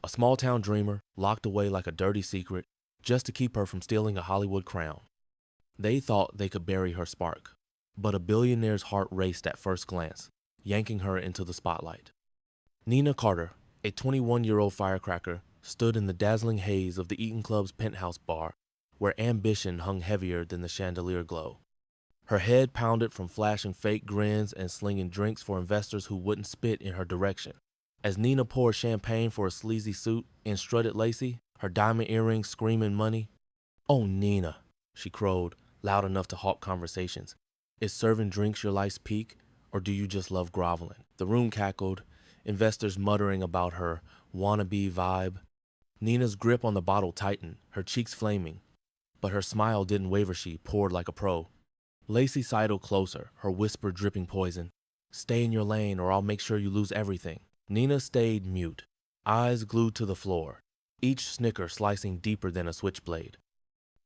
A small-town dreamer locked away like a dirty secret just to keep her from stealing a Hollywood crown. They thought they could bury her spark, but a billionaire's heart raced at first glance, yanking her into the spotlight. Nina Carter, a 21-year-old firecracker, stood in the dazzling haze of the Eaton Club's penthouse bar, where ambition hung heavier than the chandelier glow. Her head pounded from flashing fake grins and slinging drinks for investors who wouldn't spit in her direction. As Nina poured champagne for a sleazy suit and strutted Lacey, her diamond earrings screaming money. "Oh, Nina," she crowed, loud enough to halt conversations. "Is serving drinks your life's peak, or do you just love groveling?" The room cackled, investors muttering about her wannabe vibe. Nina's grip on the bottle tightened, her cheeks flaming, but her smile didn't waver. She poured like a pro. Lacey sidled closer, her whisper dripping poison. "Stay in your lane or I'll make sure you lose everything." Nina stayed mute, eyes glued to the floor, each snicker slicing deeper than a switchblade.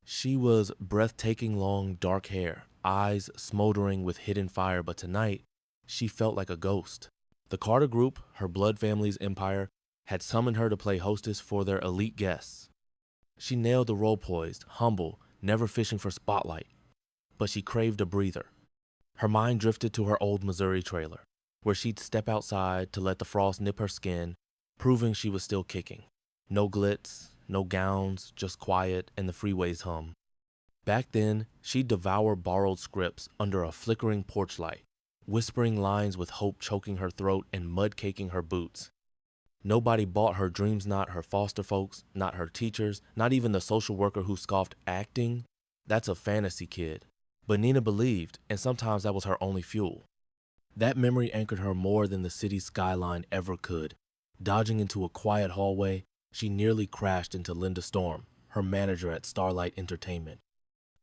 She was breathtaking long, dark hair, eyes smoldering with hidden fire, but tonight, she felt like a ghost. The Carter Group, her blood family's empire, had summoned her to play hostess for their elite guests. She nailed the role poised, humble, never fishing for spotlight. But she craved a breather. Her mind drifted to her old Missouri trailer, where she'd step outside to let the frost nip her skin, proving she was still kicking. No glitz, no gowns, just quiet and the freeway's hum. Back then, she'd devour borrowed scripts under a flickering porch light, whispering lines with hope choking her throat and mud caking her boots. Nobody bought her dreams, not her foster folks, not her teachers, not even the social worker who scoffed acting. That's a fantasy, kid. But Nina believed, and sometimes that was her only fuel. That memory anchored her more than the city's skyline ever could. Dodging into a quiet hallway, she nearly crashed into Linda Storm, her manager at Starlight Entertainment.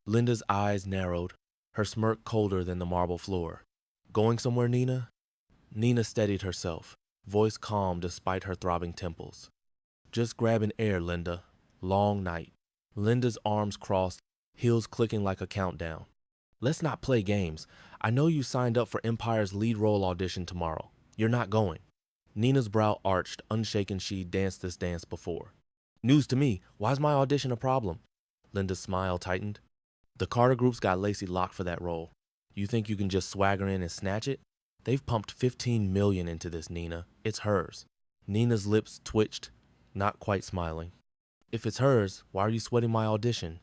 Linda's eyes narrowed, her smirk colder than the marble floor. "Going somewhere, Nina?" Nina steadied herself, voice calm despite her throbbing temples. "Just grabbing air, Linda. Long night." Linda's arms crossed, heels clicking like a countdown. "Let's not play games. I know you signed up for Empire's lead role audition tomorrow. You're not going." Nina's brow arched, unshaken. She'd danced this dance before. "News to me. Why's my audition a problem?" Linda's smile tightened. "The Carter Group's got Lacey locked for that role. You think you can just swagger in and snatch it? They've pumped $15 million into this, Nina. It's hers." Nina's lips twitched, not quite smiling. "If it's hers, why are you sweating my audition?"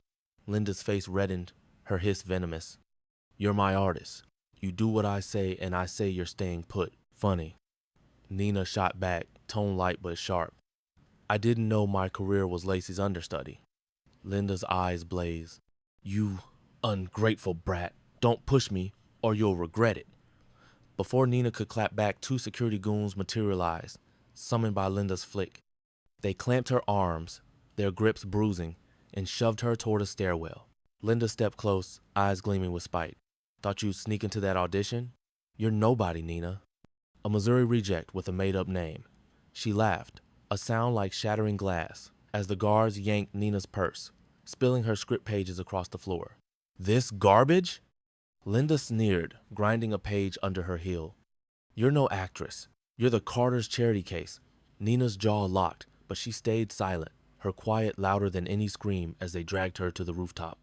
Linda's face reddened, her hiss venomous. "You're my artist. You do what I say, and I say you're staying put. Funny." Nina shot back, tone light but sharp. "I didn't know my career was Lacey's understudy." Linda's eyes blazed. "You ungrateful brat. Don't push me, or you'll regret it." Before Nina could clap back, two security goons materialized, summoned by Linda's flick. They clamped her arms, their grips bruising, and shoved her toward a stairwell. Linda stepped close, eyes gleaming with spite. "Thought you'd sneak into that audition? You're nobody, Nina." A Missouri reject with a made-up name. She laughed, a sound like shattering glass, as the guards yanked Nina's purse, spilling her script pages across the floor. "This garbage?" Linda sneered, grinding a page under her heel. "You're no actress. You're the Carter's charity case." Nina's jaw locked, but she stayed silent, her quiet louder than any scream as they dragged her to the rooftop.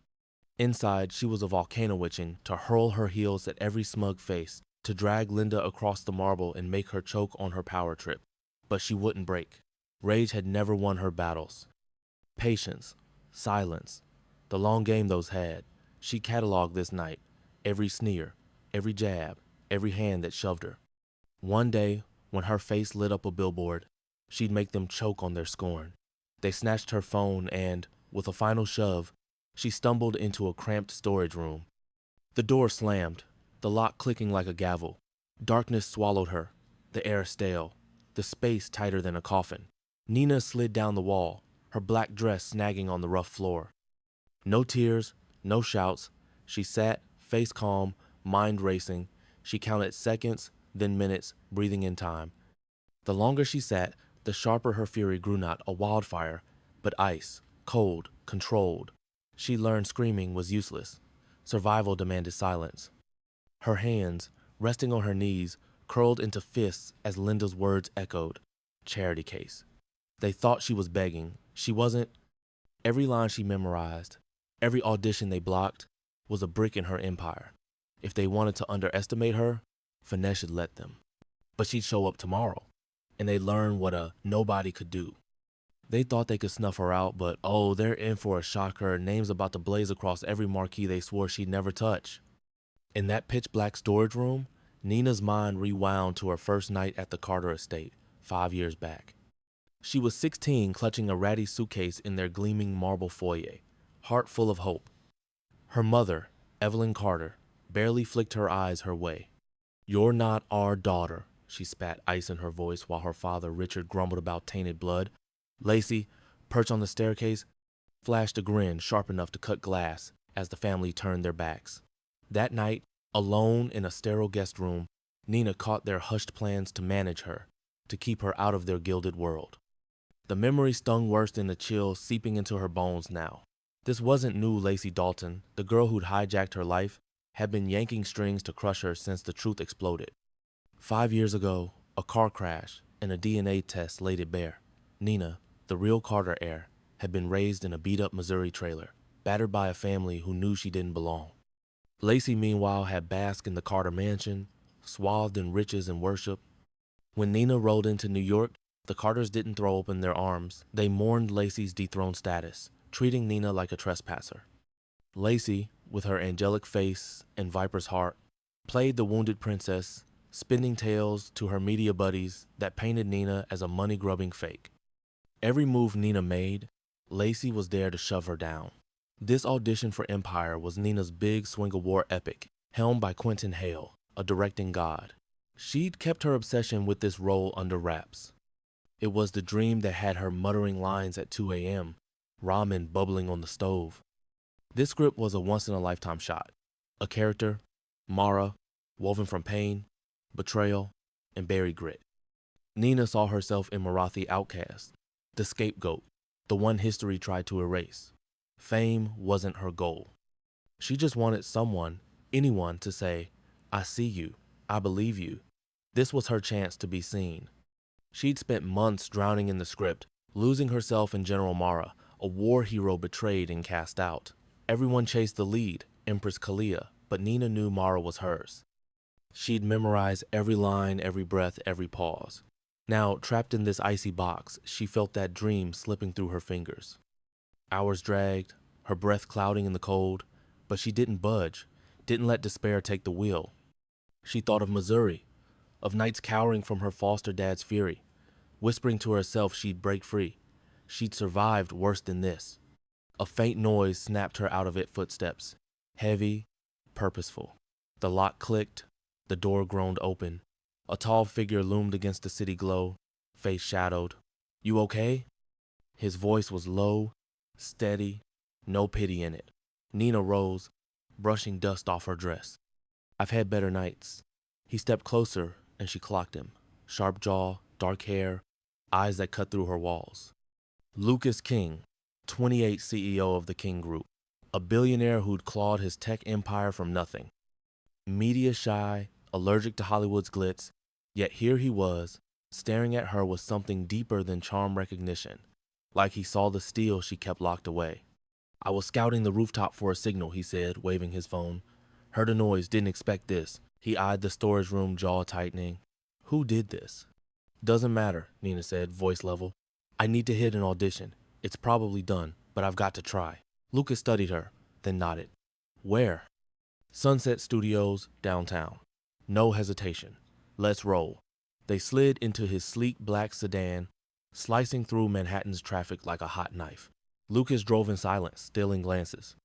Inside, she was a volcano itching to hurl her heels at every smug face, to drag Linda across the marble and make her choke on her power trip. But she wouldn't break. Rage had never won her battles. Patience, silence, the long game those had. She cataloged this night, every sneer, every jab, every hand that shoved her. One day, when her face lit up a billboard, she'd make them choke on their scorn. They snatched her phone and, with a final shove, she stumbled into a cramped storage room. The door slammed, the lock clicking like a gavel. Darkness swallowed her, the air stale, the space tighter than a coffin. Nina slid down the wall, her black dress snagging on the rough floor. No tears, no shouts. She sat, face calm, mind racing. She counted seconds, then minutes, breathing in time. The longer she sat, the sharper her fury grew, not a wildfire, but ice, cold, controlled. She learned screaming was useless. Survival demanded silence. Her hands, resting on her knees, curled into fists as Linda's words echoed. "Charity case. They thought she was begging. She wasn't. Every line she memorized, every audition they blocked, was a brick in her empire. If they wanted to underestimate her, finesse should let them. But she'd show up tomorrow, and they'd learn what a nobody could do. They thought they could snuff her out, but oh, they're in for a shocker. Names about to blaze across every marquee they swore she'd never touch. In that pitch-black storage room, Nina's mind rewound to her first night at the Carter estate, 5 years back. She was 16, clutching a ratty suitcase in their gleaming marble foyer, heart full of hope. Her mother, Evelyn Carter, barely flicked her eyes her way. "You're not our daughter," she spat ice in her voice while her father, Richard, grumbled about tainted blood. Lacey, perched on the staircase, flashed a grin sharp enough to cut glass as the family turned their backs. That night, alone in a sterile guest room, Nina caught their hushed plans to manage her, to keep her out of their gilded world. The memory stung worse than the chill seeping into her bones now. This wasn't new Lacey Dalton. The girl who'd hijacked her life had been yanking strings to crush her since the truth exploded. 5 years ago, a car crash and a DNA test laid it bare. Nina, the real Carter heir, had been raised in a beat-up Missouri trailer, battered by a family who knew she didn't belong. Lacey, meanwhile, had basked in the Carter mansion, swathed in riches and worship. When Nina rolled into New York, the Carters didn't throw open their arms. They mourned Lacey's dethroned status, treating Nina like a trespasser. Lacey, with her angelic face and viper's heart, played the wounded princess, spinning tales to her media buddies that painted Nina as a money-grubbing fake. Every move Nina made, Lacey was there to shove her down. This audition for Empire was Nina's big swing of war epic, helmed by Quentin Hale, a directing god. She'd kept her obsession with this role under wraps. It was the dream that had her muttering lines at 2 a.m., ramen bubbling on the stove. This script was a once-in-a-lifetime shot. A character, Mara, woven from pain, betrayal, and buried grit. Nina saw herself in Marathi outcast, the scapegoat, the one history tried to erase. Fame wasn't her goal. She just wanted someone, anyone, to say, "I see you, I believe you." This was her chance to be seen. She'd spent months drowning in the script, losing herself in General Mara, a war hero betrayed and cast out. Everyone chased the lead, Empress Kalia, but Nina knew Mara was hers. She'd memorized every line, every breath, every pause. Now, trapped in this icy box, she felt that dream slipping through her fingers. Hours dragged, her breath clouding in the cold, but she didn't budge, didn't let despair take the wheel. She thought of Missouri, of nights cowering from her foster dad's fury, whispering to herself she'd break free. She'd survived worse than this. A faint noise snapped her out of it footsteps, heavy, purposeful. The lock clicked, the door groaned open. A tall figure loomed against the city glow, face shadowed. "You okay?" His voice was low, steady, no pity in it. Nina rose, brushing dust off her dress. "I've had better nights." He stepped closer, and she clocked him. Sharp jaw, dark hair, eyes that cut through her walls. Lucas King, 28 CEO of the King Group, a billionaire who'd clawed his tech empire from nothing. Media shy, allergic to Hollywood's glitz, yet here he was, staring at her with something deeper than charm recognition, like he saw the steel she kept locked away. "I was scouting the rooftop for a signal," he said, waving his phone. "Heard a noise, didn't expect this." He eyed the storage room, jaw tightening. Who did this? "Doesn't matter," Nina said, voice level. "I need to hit an audition. It's probably done, but I've got to try." Lucas studied her, then nodded. "Where?" "Sunset Studios, downtown." No hesitation. "Let's roll." They slid into his sleek black sedan, slicing through Manhattan's traffic like a hot knife. Lucas drove in silence, stealing glances.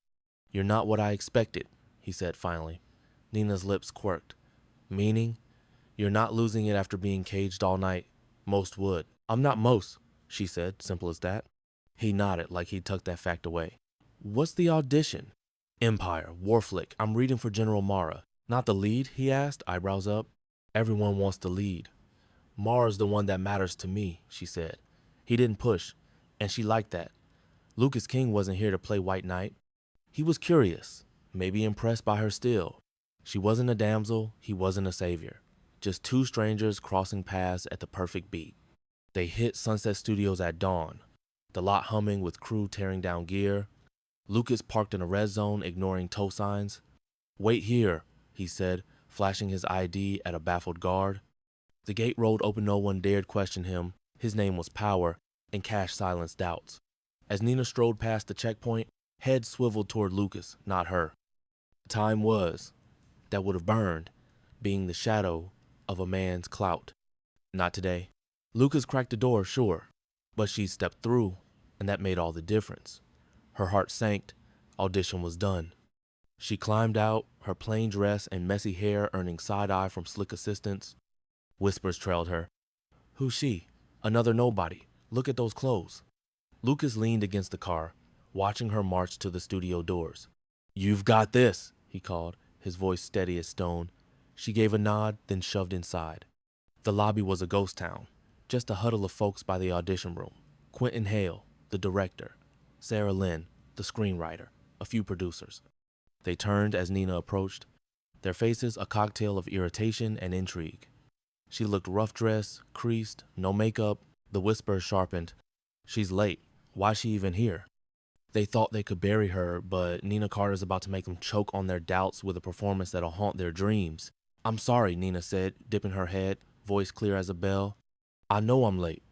"You're not what I expected," he said finally. Nina's lips quirked. "Meaning? You're not losing it after being caged all night? Most would." "I'm not most," she said, simple as that. He nodded like he'd tucked that fact away. "What's the audition?" "Empire, war flick. I'm reading for General Mara." "Not the lead?" he asked, eyebrows up. "Everyone wants the lead." "Mara's the one that matters to me," she said. He didn't push, and she liked that. Lucas King wasn't here to play White Knight. He was curious, maybe impressed by her still. She wasn't a damsel, he wasn't a savior. Just two strangers crossing paths at the perfect beat. They hit Sunset Studios at dawn, the lot humming with crew tearing down gear. Lucas parked in a red zone, ignoring tow signs. "Wait here," he said, flashing his ID at a baffled guard. The gate rolled open, no one dared question him. His name was Power, and Cash silenced doubts. As Nina strode past the checkpoint, head swiveled toward Lucas, not her. Time was, that would have burned, being the shadow of a man's clout. Not today. Lucas cracked the door, sure, but she stepped through, and that made all the difference. Her heart sank. Audition was done. She climbed out, her plain dress and messy hair earning side-eye from slick assistants. Whispers trailed her. "Who's she? Another nobody. Look at those clothes." Lucas leaned against the car, watching her march to the studio doors. "You've got this," he called, his voice steady as stone. She gave a nod, then shoved inside. The lobby was a ghost town, just a huddle of folks by the audition room. Quentin Hale, the director, Sarah Lynn, the screenwriter, a few producers. They turned as Nina approached, their faces a cocktail of irritation and intrigue. She looked rough-dressed, creased, no makeup. The whispers sharpened. "She's late. Why's she even here?" They thought they could bury her, but Nina Carter's about to make them choke on their doubts with a performance that'll haunt their dreams. "I'm sorry," Nina said, dipping her head, voice clear as a bell. "I know I'm late.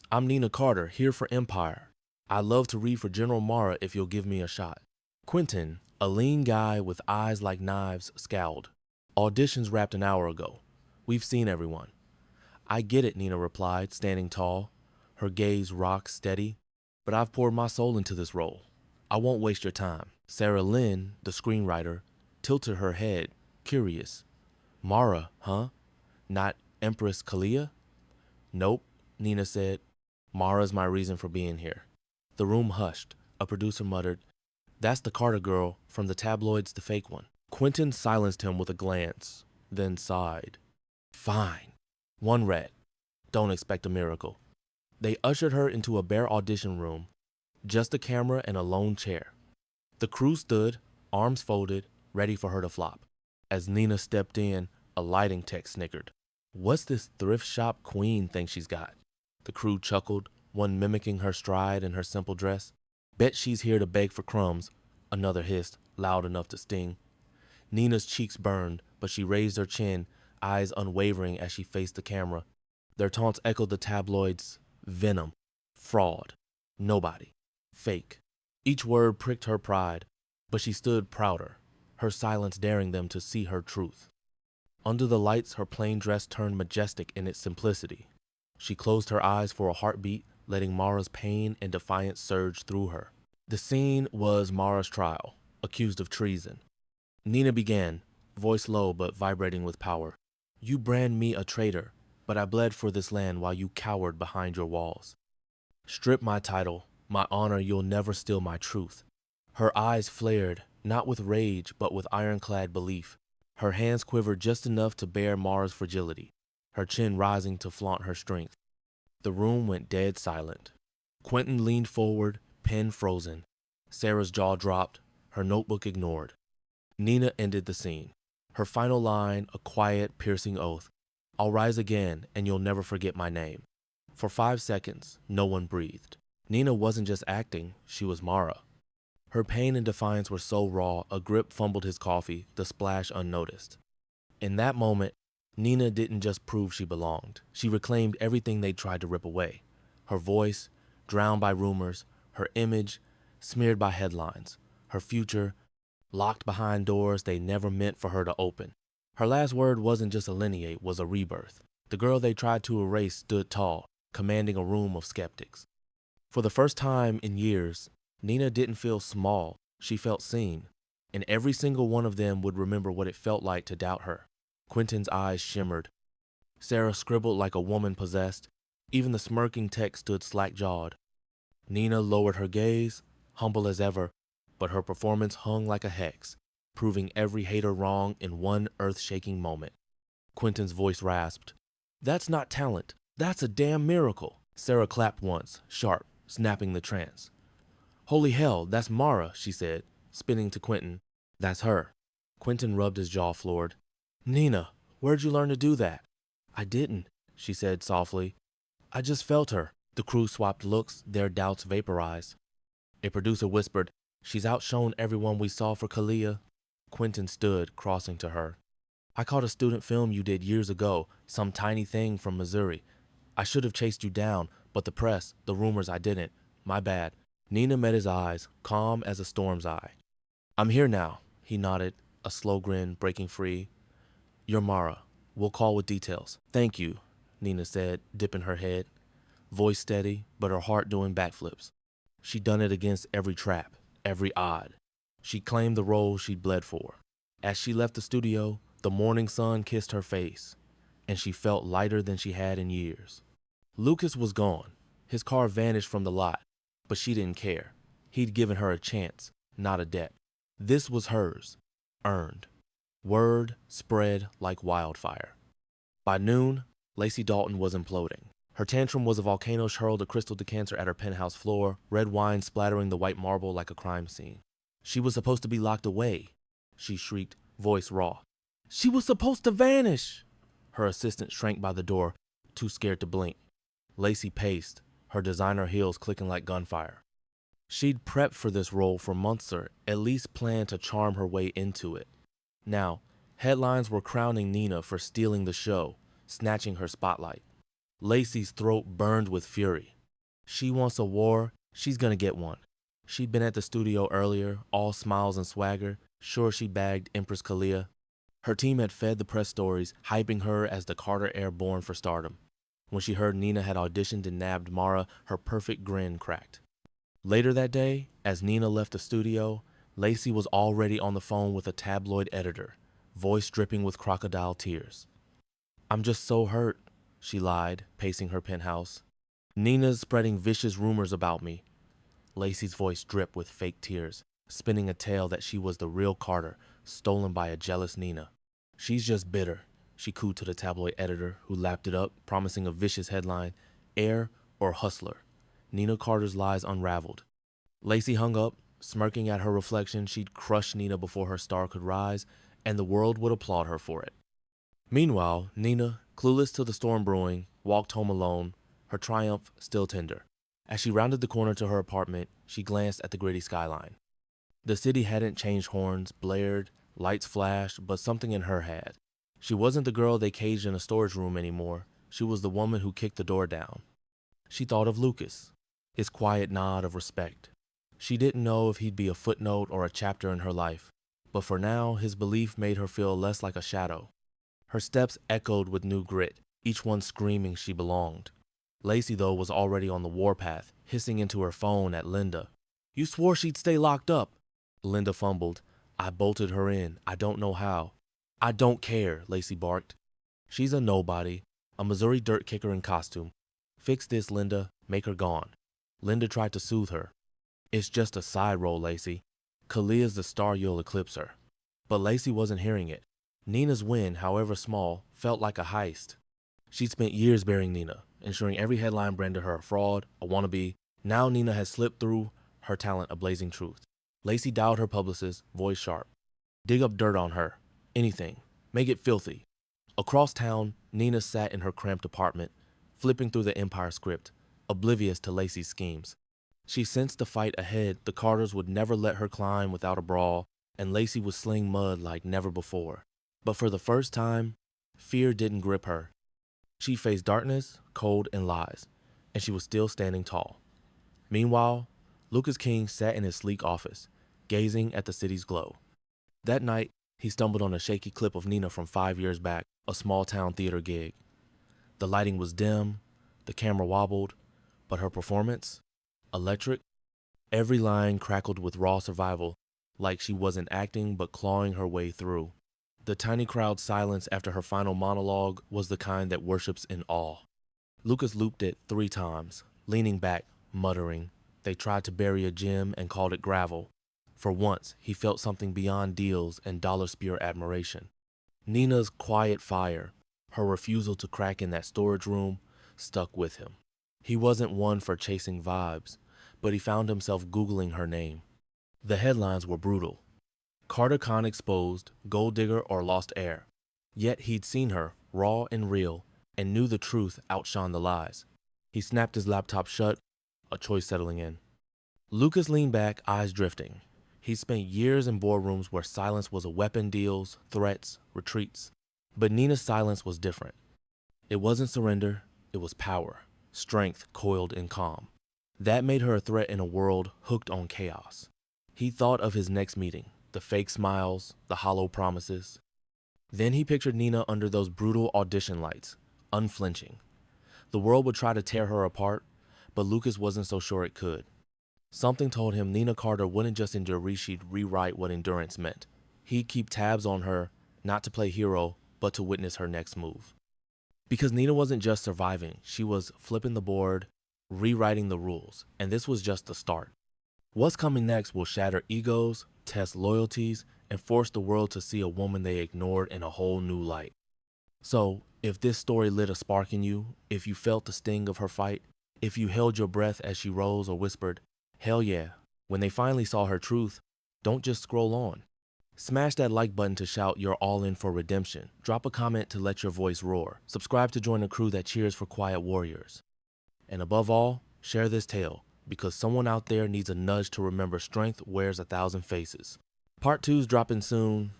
I'm Nina Carter, here for Empire. I'd love to read for General Mara if you'll give me a shot." Quentin, a lean guy with eyes like knives, scowled. "Auditions wrapped an hour ago. We've seen everyone." "I get it," Nina replied, standing tall, her gaze rock steady. "But I've poured my soul into this role. I won't waste your time." Sarah Lynn, the screenwriter, tilted her head, curious. "Mara, huh? Not Empress Kalia?" "Nope," Nina said. "Mara's my reason for being here." The room hushed. A producer muttered, "That's the Carter girl, from the tabloids, the fake one." Quentin silenced him with a glance, then sighed. "Fine. One red. Don't expect a miracle." They ushered her into a bare audition room, just a camera and a lone chair. The crew stood, arms folded, ready for her to flop. As Nina stepped in, a lighting tech snickered. "What's this thrift shop queen thing she's got?" The crew chuckled, one mimicking her stride and her simple dress. "Bet she's here to beg for crumbs," another hissed, loud enough to sting. Nina's cheeks burned, but she raised her chin, eyes unwavering as she faced the camera. Their taunts echoed the tabloids' venom, fraud, nobody, fake. Each word pricked her pride, but she stood prouder, her silence daring them to see her truth. Under the lights, her plain dress turned majestic in its simplicity. She closed her eyes for a heartbeat, letting Mara's pain and defiance surge through her. The scene was Mara's trial, accused of treason. Nina began, voice low but vibrating with power. "You brand me a traitor, but I bled for this land while you cowered behind your walls. Strip my title, my honor, you'll never steal my truth." Her eyes flared, not with rage, but with ironclad belief. Her hands quivered just enough to bear Mara's fragility, her chin rising to flaunt her strength. The room went dead silent. Quentin leaned forward, pen frozen. Sarah's jaw dropped, her notebook ignored. Nina ended the scene. Her final line, a quiet, piercing oath. "I'll rise again, and you'll never forget my name." For 5 seconds, no one breathed. Nina wasn't just acting, she was Mara. Her pain and defiance were so raw, a grip fumbled his coffee, the splash unnoticed. In that moment, Nina didn't just prove she belonged. She reclaimed everything they tried to rip away. Her voice, drowned by rumors, her image, smeared by headlines, her future, locked behind doors they never meant for her to open. Her last word wasn't just a lineate, was a rebirth. The girl they tried to erase stood tall, commanding a room of skeptics. For the first time in years, Nina didn't feel small, she felt seen, and every single one of them would remember what it felt like to doubt her. Quentin's eyes shimmered. Sarah scribbled like a woman possessed. Even the smirking tech stood slack-jawed. Nina lowered her gaze, humble as ever, but her performance hung like a hex, proving every hater wrong in one earth-shaking moment. Quentin's voice rasped. "That's not talent. That's a damn miracle." Sarah clapped once, sharp, snapping the trance. "Holy hell, that's Mara," she said, spinning to Quentin. "That's her." Quentin rubbed his jaw floored. "Nina, where'd you learn to do that?" "I didn't," she said softly. I just felt her. The crew swapped looks, their doubts vaporized. A producer whispered, "She's outshone everyone we saw for Kalia." Quentin stood, crossing to her. "I caught a student film you did years ago, some tiny thing from Missouri. I should have chased you down, but the press, the rumors, I didn't. My bad." Nina met his eyes, calm as a storm's eye. "I'm here now," he nodded, a slow grin breaking free. "You're Mara. We'll call with details." "Thank you," Nina said, dipping her head, voice steady, but her heart doing backflips. She'd done it against every trap, every odd. She claimed the role she'd bled for. As she left the studio, the morning sun kissed her face, and she felt lighter than she had in years. Lucas was gone. His car vanished from the lot, but she didn't care. He'd given her a chance, not a debt. This was hers, earned. Word spread like wildfire. By noon, Lacey Dalton was imploding. Her tantrum was a volcano hurled a crystal decanter at her penthouse floor, red wine splattering the white marble like a crime scene. "She was supposed to be locked away," she shrieked, voice raw. "She was supposed to vanish!" Her assistant shrank by the door, too scared to blink. Lacey paced, her designer heels clicking like gunfire. She'd prepped for this role for months or at least planned to charm her way into it. Now, headlines were crowning Nina for stealing the show, snatching her spotlight. Lacey's throat burned with fury. She wants a war, she's gonna get one. She'd been at the studio earlier, all smiles and swagger, sure she bagged Empress Kalia. Her team had fed the press stories, hyping her as the Carter heir born for stardom. When she heard Nina had auditioned and nabbed Mara, her perfect grin cracked. Later that day, as Nina left the studio, Lacey was already on the phone with a tabloid editor, voice dripping with crocodile tears. "I'm just so hurt," she lied, pacing her penthouse. "Nina's spreading vicious rumors about me." Lacey's voice dripped with fake tears, spinning a tale that she was the real Carter, stolen by a jealous Nina. "She's just bitter," she cooed to the tabloid editor, who lapped it up, promising a vicious headline, "Heir or Hustler. Nina Carter's lies unraveled." Lacey hung up, smirking at her reflection. She'd crushed Nina before her star could rise, and the world would applaud her for it. Meanwhile, Nina, clueless to the storm brewing, walked home alone, her triumph still tender. As she rounded the corner to her apartment, she glanced at the gritty skyline. The city hadn't changed horns, blared, lights flashed, but something in her had. She wasn't the girl they caged in a storage room anymore. She was the woman who kicked the door down. She thought of Lucas, his quiet nod of respect. She didn't know if he'd be a footnote or a chapter in her life, but for now, his belief made her feel less like a shadow. Her steps echoed with new grit, each one screaming she belonged. Lacey, though, was already on the warpath, hissing into her phone at Linda. "You swore she'd stay locked up." Linda fumbled. "I bolted her in. I don't know how." "I don't care," Lacey barked. "She's a nobody, a Missouri dirt kicker in costume. Fix this, Linda. Make her gone." Linda tried to soothe her. "It's just a side role, Lacey. Kalia's the star, you'll eclipse her." But Lacey wasn't hearing it. Nina's win, however small, felt like a heist. She'd spent years burying Nina, ensuring every headline branded her a fraud, a wannabe. Now Nina had slipped through, her talent a blazing truth. Lacey dialed her publicist, voice sharp. "Dig up dirt on her. Anything. Make it filthy." Across town, Nina sat in her cramped apartment, flipping through the Empire script, oblivious to Lacey's schemes. She sensed the fight ahead. The Carters would never let her climb without a brawl, and Lacey would sling mud like never before. But for the first time, fear didn't grip her. She faced darkness, cold, and lies, and she was still standing tall. Meanwhile, Lucas King sat in his sleek office, gazing at the city's glow. That night, he stumbled on a shaky clip of Nina from 5 years back, a small-town theater gig. The lighting was dim, the camera wobbled, but her performance? Electric. Every line crackled with raw survival, like she wasn't acting but clawing her way through. The tiny crowd's silence after her final monologue was the kind that worships in awe. Lucas looped it 3 times, leaning back, muttering. They tried to bury a gem and called it gravel. For once, he felt something beyond deals and dollar spear admiration. Nina's quiet fire, her refusal to crack in that storage room, stuck with him. He wasn't one for chasing vibes, but he found himself Googling her name. The headlines were brutal. Carter Khan exposed, gold digger or lost heir. Yet he'd seen her, raw and real, and knew the truth outshone the lies. He snapped his laptop shut, a choice settling in. Lucas leaned back, eyes drifting. He'd spent years in boardrooms where silence was a weapon, deals, threats, retreats. But Nina's silence was different. It wasn't surrender, it was power, strength coiled in calm. That made her a threat in a world hooked on chaos. He thought of his next meeting, the fake smiles, the hollow promises. Then he pictured Nina under those brutal audition lights, unflinching. The world would try to tear her apart, but Lucas wasn't so sure it could. Something told him Nina Carter wouldn't just endure, she'd rewrite what endurance meant. He'd keep tabs on her, not to play hero, but to witness her next move. Because Nina wasn't just surviving, she was flipping the board, rewriting the rules, and this was just the start. What's coming next will shatter egos, test loyalties, and force the world to see a woman they ignored in a whole new light. So, if this story lit a spark in you, if you felt the sting of her fight, if you held your breath as she rose or whispered, hell yeah, when they finally saw her truth, don't just scroll on. Smash that like button to shout you're all in for redemption. Drop a comment to let your voice roar. Subscribe to join a crew that cheers for quiet warriors. And above all, share this tale, because someone out there needs a nudge to remember strength wears 1,000 faces. Part 2's dropping soon,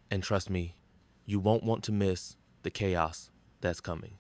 and trust me, you won't want to miss the chaos that's coming.